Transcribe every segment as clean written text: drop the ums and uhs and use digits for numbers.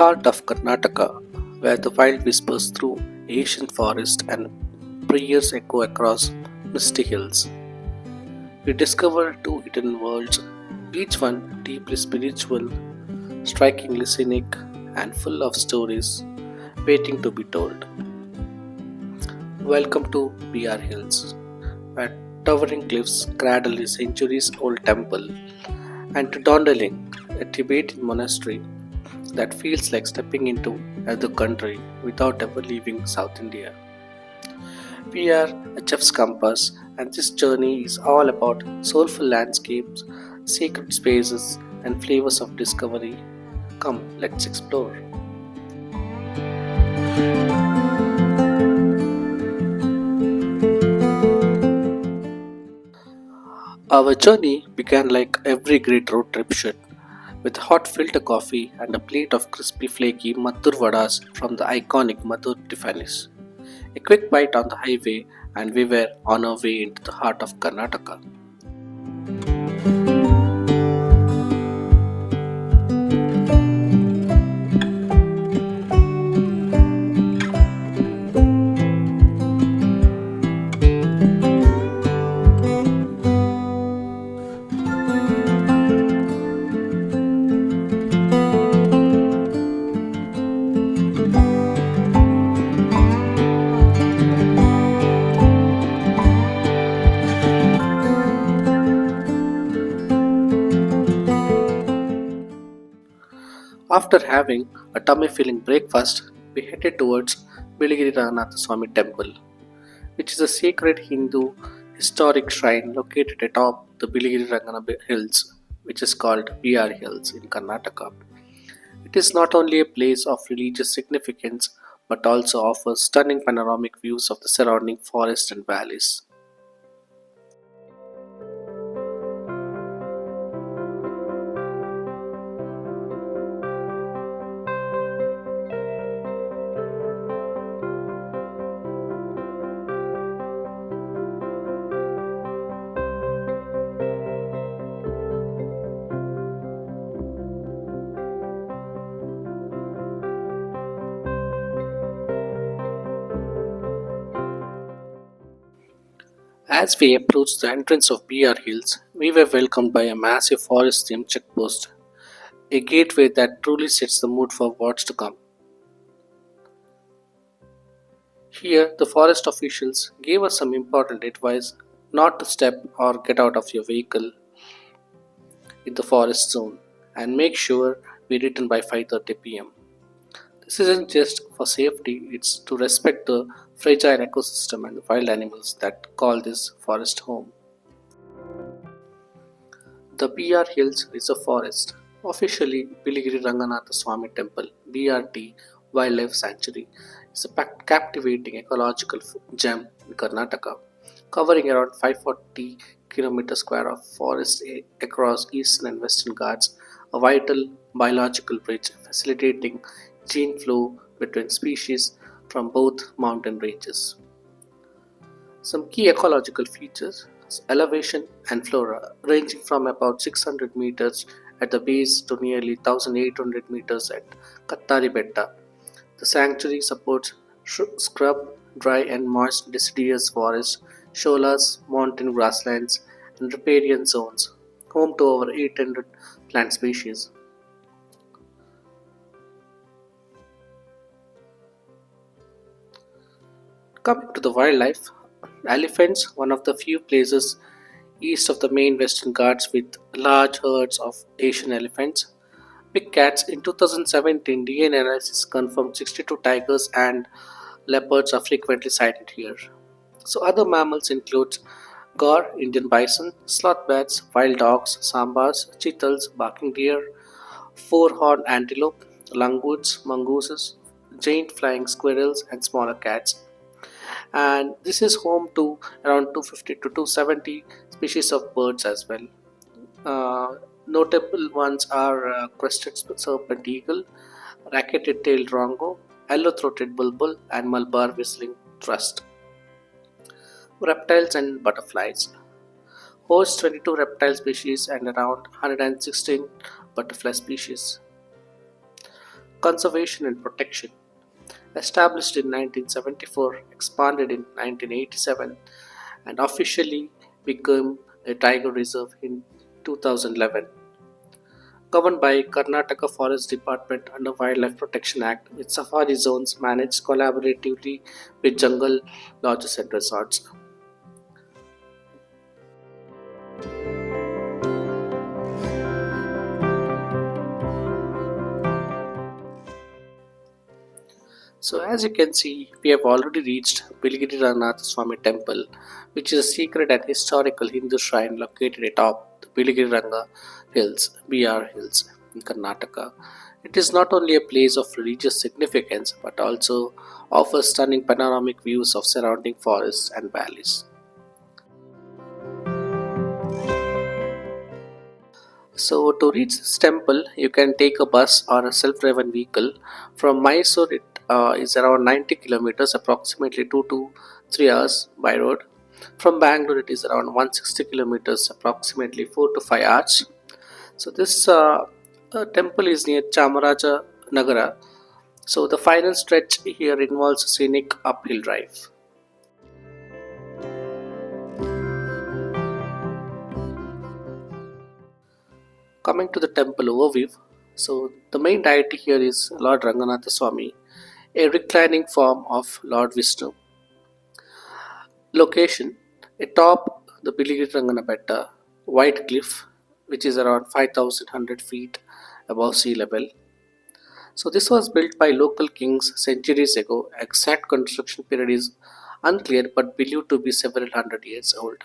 heart of Karnataka, where the wild whispers through ancient forest and prayers echo across misty hills. We discover two hidden worlds, each one deeply spiritual, strikingly scenic, and full of stories waiting to be told. Welcome to BR Hills, where towering cliffs cradle a centuries old temple, and to Dhondeling, a Tibetan monastery that feels like stepping into another country without ever leaving South India. We are a chef's compass, and this journey is all about soulful landscapes, sacred spaces, and flavors of discovery. Come, let's explore. Our journey began like every great road trip should, with hot filter coffee and a plate of crispy flaky Mathur vadas from the iconic Mathur Tiffany's. A quick bite on the highway, and we were on our way into the heart of Karnataka. After having a tummy filling breakfast, we headed towards Biligiri Ranganatha Swamy Temple, which is a sacred Hindu historic shrine located atop the Biligiri Ranganatha Hills, which is called BR Hills in Karnataka. It is not only a place of religious significance but also offers stunning panoramic views of the surrounding forests and valleys. As we approached the entrance of BR Hills, we were welcomed by a massive forest themed checkpost, a gateway that truly sets the mood for what's to come. Here, the forest officials gave us some important advice not to step or get out of your vehicle in the forest zone and make sure we return by 5:30 pm. This isn't just for safety, it's to respect the fragile ecosystem and the wild animals that call this forest home. The BR Hills Reserve Forest, officially Biligiri Ranganatha Swamy Temple (BRT) Wildlife Sanctuary, is a captivating ecological gem in Karnataka, covering around 540 km square of forest across Eastern and Western Ghats, a vital biological bridge facilitating gene flow between species from both mountain ranges. Some key ecological features: elevation and flora, ranging from about 600 meters at the base to nearly 1800 meters at Kattari Betta. The sanctuary supports scrub, dry and moist deciduous forests, sholas, mountain grasslands, and riparian zones, home to over 800 plant species. Coming to the wildlife, elephants, one of the few places east of the main Western Ghats with large herds of Asian elephants. Big cats. In 2017, DNA analysis confirmed 62 tigers and leopards are frequently sighted here. So other mammals include gaur, Indian bison, sloth bats, wild dogs, sambars, cheetahs, barking deer, four-horned antelope, langurs, mongooses, giant flying squirrels, and smaller cats. And this is home to around 250 to 270 species of birds as well. Notable ones are crested serpent eagle, racketed-tailed rongo, yellow-throated bulbul, and Malabar whistling thrust. Reptiles and butterflies host 22 reptile species and around 116 butterfly species. Conservation and protection. Established in 1974, expanded in 1987, and officially became a tiger reserve in 2011. Governed by Karnataka Forest Department under Wildlife Protection Act, with safari zones managed collaboratively with jungle lodges and resorts. So as you can see, we have already reached Biligiri Ranganatha Swamy Temple, which is a secret and historical Hindu shrine located atop the Biligiri Ranga Hills, BR Hills, in Karnataka. It is not only a place of religious significance but also offers stunning panoramic views of surrounding forests and valleys. So to reach this temple, you can take a bus or a self-driven vehicle. From Mysore, it is around 90 kilometers, approximately 2 to 3 hours by road. From Bangalore, it is around 160 kilometers, approximately 4 to 5 hours. So this temple is near Chamarajanagar. So the final stretch here involves a scenic uphill drive. Coming to the temple overview, so the main deity here is Lord Ranganatha Swamy, a reclining form of Lord Vishnu. Location: atop the Biligiri Ranganatha White Cliff, which is around 5,100 feet above sea level. So this was built by local kings centuries ago. Exact construction period is unclear but believed to be several hundred years old.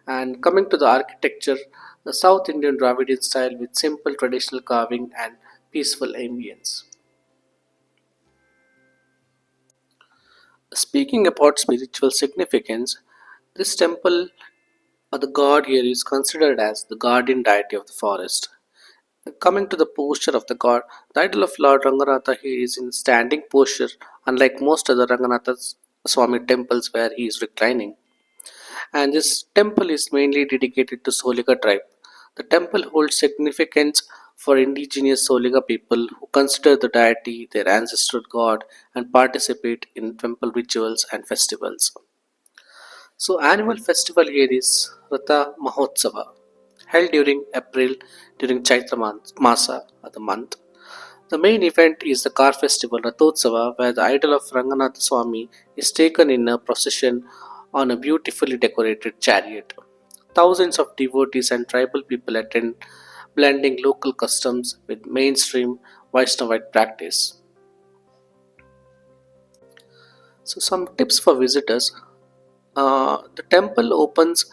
And coming to the architecture, the South Indian Dravidian style with simple traditional carving and peaceful ambience. Speaking about spiritual significance, this temple or the god here is considered as the guardian deity of the forest. Coming to the posture of the god, the idol of Lord Ranganatha here is in standing posture, unlike most other Ranganatha Swami temples where he is reclining. And this temple is mainly dedicated to Soliga tribe. The temple holds significance for indigenous Soliga people who consider the deity their ancestral god and participate in temple rituals and festivals. So annual festival here is Rathotsava, held during April during Chaitra Masa, the month. The main event is the car festival Rathotsava, where the idol of Ranganatha Swamy is taken in a procession on a beautifully decorated chariot. Thousands of devotees and tribal people attend, blending local customs with mainstream Vaishnavite practice. So, some tips for visitors: the temple opens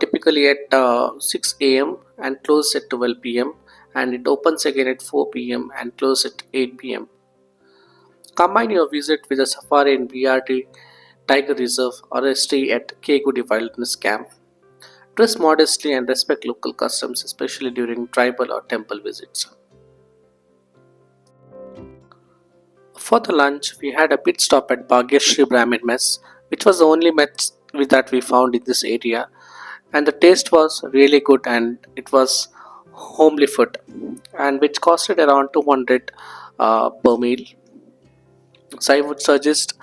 typically at 6 a.m. and closes at 12 p.m., and it opens again at 4 p.m. and closes at 8 p.m. Combine your visit with a safari in BRT Tiger Reserve or a stay at Kegudi Wilderness Camp. Dress modestly and respect local customs, especially during tribal or temple visits. For the lunch, we had a pit stop at Bhagyashri Brahmin Mess, which was the only mess that we found in this area, and the taste was really good and it was homely food, and which costed around 200 per meal. So I would suggest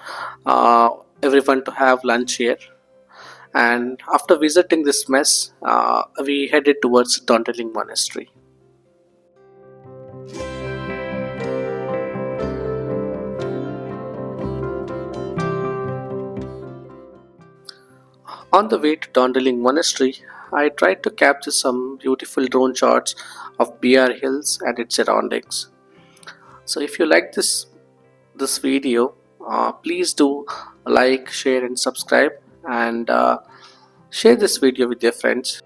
everyone to have lunch here. And after visiting this mess, we headed towards Dhondeling Monastery. On the way to Dhondeling Monastery, I tried to capture some beautiful drone shots of BR Hills and its surroundings. So if you like this video, please do like, share, and subscribe, and share this video with your friends.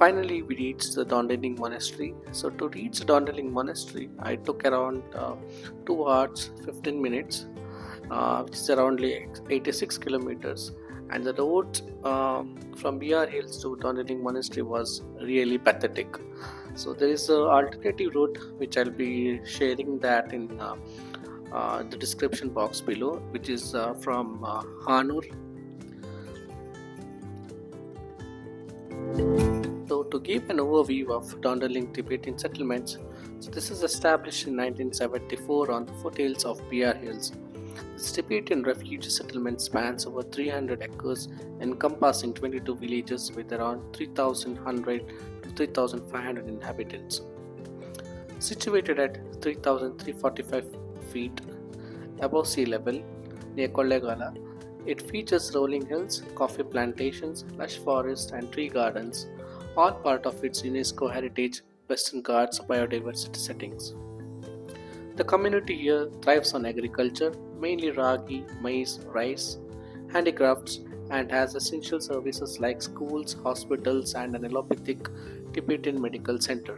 Finally, we reached the Dhondeling Monastery. So, to reach the Dhondeling Monastery, I took around 2 hours 15 minutes, which is around 86 kilometers. And the road from BR Hills to Dhondeling Monastery was really pathetic. So, there is an alternative route which I'll be sharing that in the description box below, which is from Hanur. So, to give an overview of Dhondeling Tibetan settlements, so this is established in 1974 on the foothills of BR Hills. This Tibetan refugee settlement spans over 300 acres, encompassing 22 villages with around 3,100 to 3,500 inhabitants. Situated at 3,345 feet above sea level near Kollegala, it features rolling hills, coffee plantations, lush forests, and tree gardens, all part of its UNESCO Heritage Western Ghats biodiversity settings. The community here thrives on agriculture, mainly ragi, maize, rice, handicrafts, and has essential services like schools, hospitals, and an allopathic Tibetan medical center.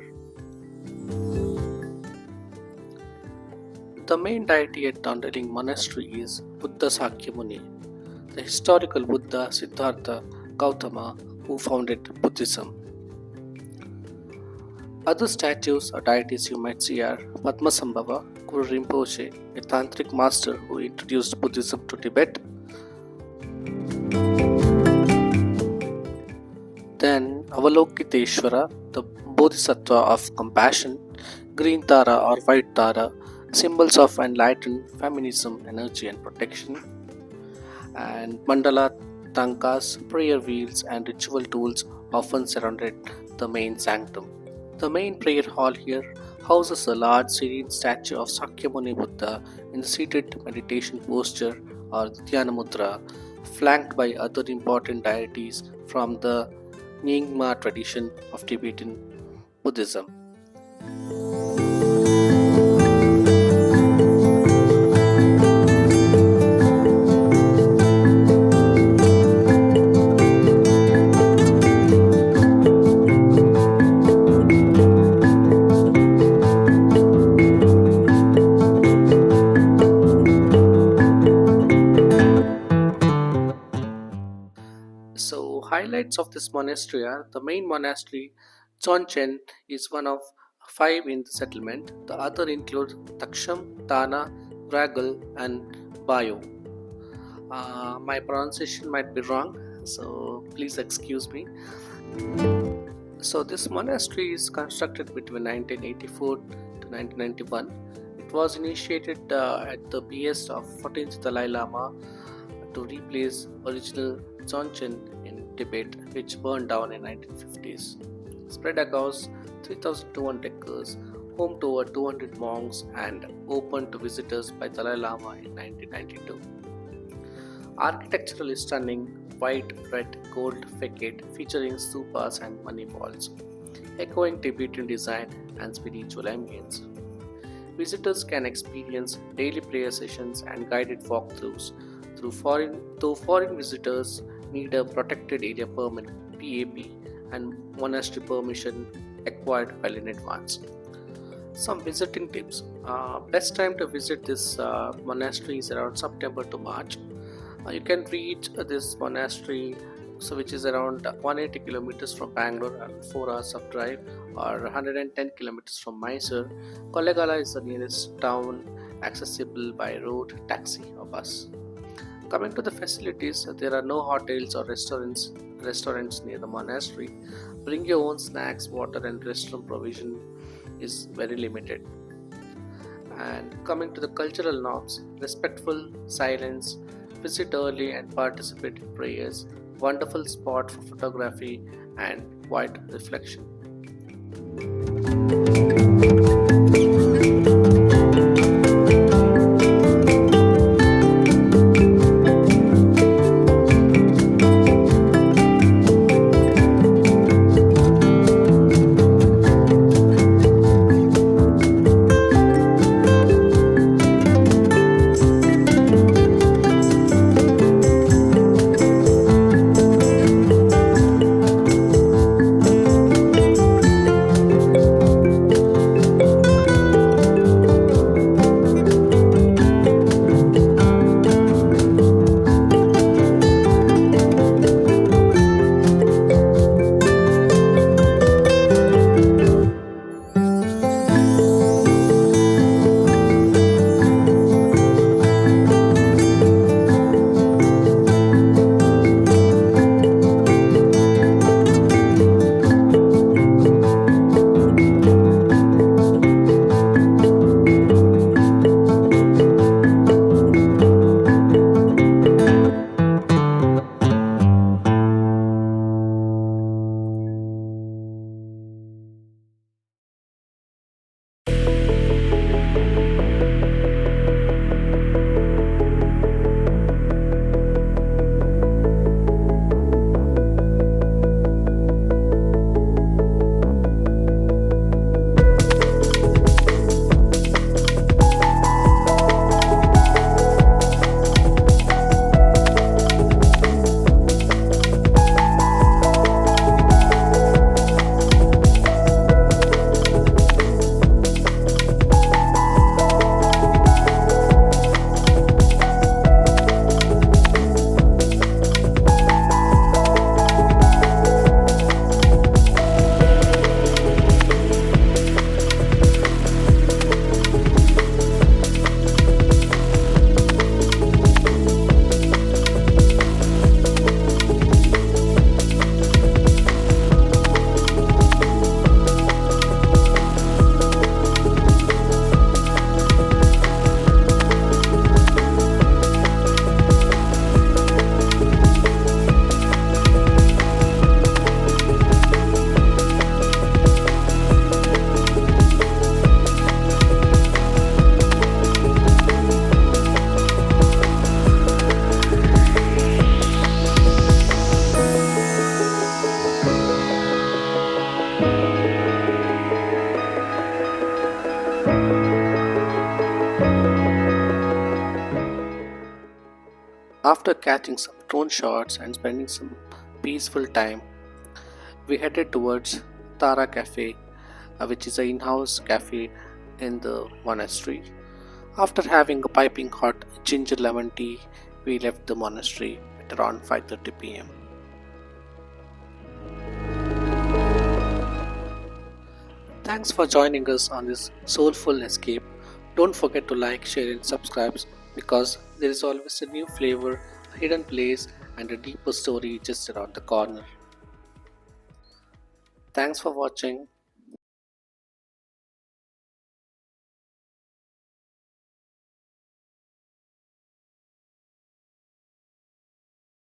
The main deity at Dhondeling Monastery is Buddha Sakyamuni, the historical Buddha Siddhartha Gautama who founded Buddhism. Other statues or deities you might see are Padmasambhava, Guru Rinpoche, a tantric master who introduced Buddhism to Tibet. Then Avalokiteshvara, the Bodhisattva of compassion, green Tara or white Tara, symbols of enlightened feminism, energy and protection, and mandala tankas, prayer wheels, and ritual tools often surrounded the main sanctum. The main prayer hall here houses a large serene statue of Sakyamuni Buddha in the seated meditation posture or the Dhyana Mudra, flanked by other important deities from the Nyingma tradition of Tibetan Buddhism. So, highlights of this monastery are the main monastery, Chonchen, is one of 5 in the settlement. The other include Taksham, Tana, Vragal, and Bayo. My pronunciation might be wrong, so please excuse me. So, this monastery is constructed between 1984 to 1991. It was initiated at the behest of 14th Dalai Lama to replace original Dzogchen in Tibet, which burned down in 1950s. Spread across 3,200 acres, home to over 200 monks, and opened to visitors by Dalai Lama in 1992. Architecturally stunning, white, red, gold facade featuring stupas and money balls, echoing Tibetan design and spiritual ambience. Visitors can experience daily prayer sessions and guided walkthroughs. Though foreign visitors need a protected area permit (PAP) and monastery permission acquired well in advance. Some visiting tips: best time to visit this monastery is around September to March. You can reach this monastery, which is around 180 kilometers from Bangalore and 4 hours of drive, or 110 kilometers from Mysore. Kollegala is the nearest town, accessible by road, taxi, or bus. Coming to the facilities, there are no hotels or restaurants near the monastery. Bring your own snacks, water, and restroom provision is very limited. And coming to the cultural norms, respectful silence, visit early and participate in prayers, wonderful spot for photography and quiet reflection. After catching some drone shots and spending some peaceful time, we headed towards Tara Cafe, which is an in-house cafe in the monastery. After having a piping hot ginger lemon tea, we left the monastery at around 5:30 p.m. Thanks for joining us on this soulful escape. Don't forget to like, share, and subscribe because there is always a new flavor, a hidden place, and a deeper story just around the corner. Thanks for watching.